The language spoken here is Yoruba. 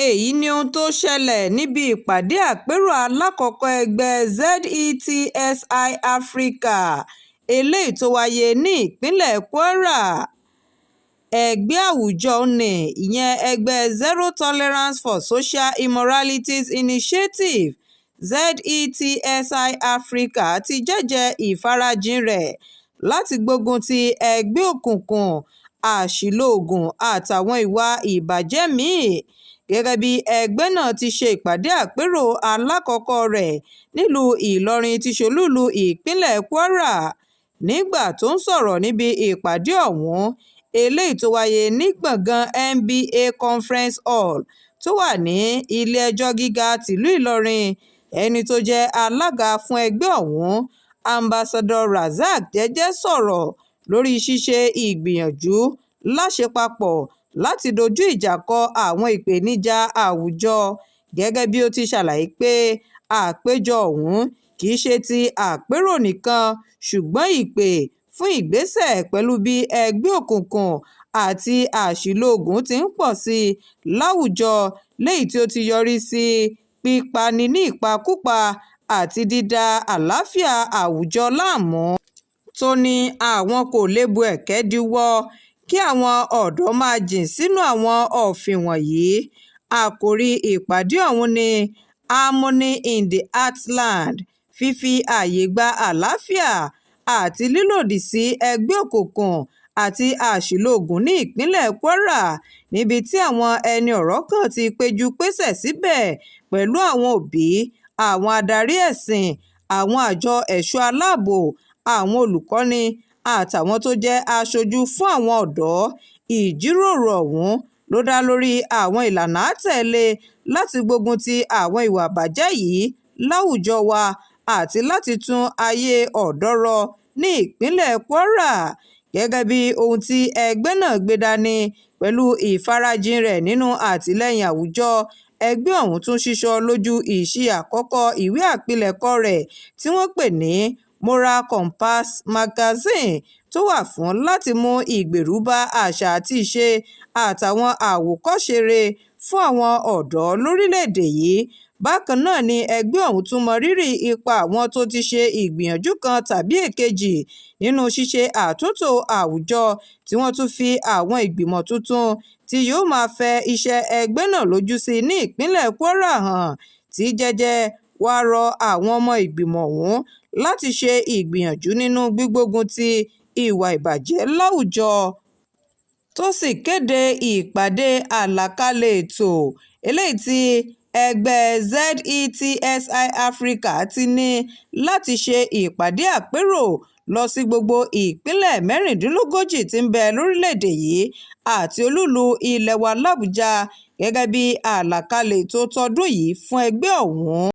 èyí ni ohun tó ṣẹlẹ̀ níbi ìpàdé àpérò alákọ̀ọ́kọ́ ẹgbẹ́ ZETSI Africa eléyìí tó wáyé ní ìpínlẹ̀ Kwara. Ẹgbẹ́ àwùjọ nni ìyẹn ẹgbẹ́ Zero Tolerance for Social Immoralities Initiative ZETSI Africa ti jẹ́jẹ́ ìfarajìn rẹ̀ láti gbógun ti ẹgbẹ́ òkùnkùn, Asilo Oogun àtàwọn ìwà ìbàjẹ́ míì. Gẹ́gẹ́ bí ẹgbẹ́ náà ti ṣe ìpàdé àpérò alákọ̀ọ́kọ́ rẹ̀ nílùú Ìlọrin tí ṣolúìlú ìpínlẹ̀ Kwara. Nígbà tó ń sọ̀rọ̀ níbi ìpàdé ọ̀hún eléyìí tó wáyé ní gbọ̀ngàn NBA Conference Hall tó wà ní ilé-ẹjọ́ gíga tìlú Ìlọrin, ẹni tó jẹ́ alága fún ẹgbẹ́ ọ̀hún, Ambassador Razak jẹ́jẹ́ sọ̀rọ̀ lórí ṣíṣe ìgbìyànjú láṣepapọ̀ láti dojú ìjà kọ àwọn ìpèníjà àwùjọ. Gẹ́gẹ́ bí ó ti ṣàlàyé pé àpéjọ ọ̀hún kì í ṣe ti àpérò nìkan ṣùgbọ́n ìpè fún ìgbésẹ̀ pẹ̀lú bí ẹgbẹ́ òkùnkùn àti Asilo Oogun ti ń pọ̀ sí i láwùjọ, léyìí tí ó ti yọrí sí pípani ní ìpakúpa àti dídá àlàáfíà àwùjọ láàmú. Tó ní àwọn kò lè bu ẹ̀kẹ́ diwọ́ kí àwọn ọ̀dọ́ máa jìn sínú àwọn òfin wọ̀nyí. Àkòrí ìpàdé ọ̀hún ni Harmony in the Heartland, fífi ààyè gba àlàáfíà àti lílòdì sí ẹgbẹ́ òkùnkùn àti Asilo Oogun ní ìpínlẹ̀ Kwara, níbi tí àwọn ẹni ọ̀rọ̀ kan ti péjú pésẹ̀ síbẹ̀ pẹ̀lú àwọn òbí, àwọn adarí ẹ̀sìn, àwọn àjọ ẹ̀ṣọ́ aláàbò, àwọn olùkọ́ni àtàwọn tó jẹ́ aṣojú fún àwọn ọ̀dọ́. Ìjíròrò ọ̀hún ló dá lórí àwọn ìlànà àtẹ̀lé láti gbógun ti àwọn ìwà ìbàjẹ́ yìí láwùjọ wa àti láti tún ayé ọ̀dọ́ rọ̀ ní ìpínlẹ̀ Kwara. Gẹ́gẹ́ bí ohun tí ẹgbẹ́ náà gbé dání pẹ̀lú ìfarajìn rẹ̀ nínú àtìlẹ́yìn àwùjọ, ẹgbẹ́ ọ̀hún tún ṣíṣọ lójú ìṣí àkọ́kọ́ ìwé àpilẹ̀kọ rẹ̀ tí wọ́n pè ní Moral Compass Magazine, tó wà fún láti mú ìgbèrú bá àṣà àti ìṣe àtàwọn àwòkọ́ṣe rere fún àwọn ọ̀dọ́ lórílẹ̀‐èdè yìí. Bákan náà ni ẹgbẹ́ ọ̀hún tún mọ rírì ipa àwọn tó ti ṣe ìgbìyànjú kan tàbí èkejì nínú ṣíṣe àtúntò àwùjọ, tí wọ́n tún fi àwọn ìgbìmọ̀ tuntun tí yóò máa fẹ iṣẹ́ ẹgbẹ́ náà lójú sí ní ìpínlẹ̀ Kwara hàn, tí jẹ́jẹ́ wá rọ àwọn ọmọ ìgbìmọ̀ ọ̀hún láti ṣe ìgbìyànjú nínú gbígbógun ti ìwà ìbàjẹ́ láwùjọ. Tó sì kéde ìpàdé àlàkalẹ̀ ètò eléyìí tí ẹgbẹ́ ZETSI Africa ti ní láti ṣe ìpàdé àpérò lọ sí gbogbo ìpínlẹ̀ 36 tí ń bẹ lórílẹ̀‐èdè yìí àti olúùlú ilẹ̀ wa l'Àbújá, gẹ́gẹ́ bí àlàkalẹ̀ ètò tọdún yìí fún ẹgbẹ́ ọ̀hún.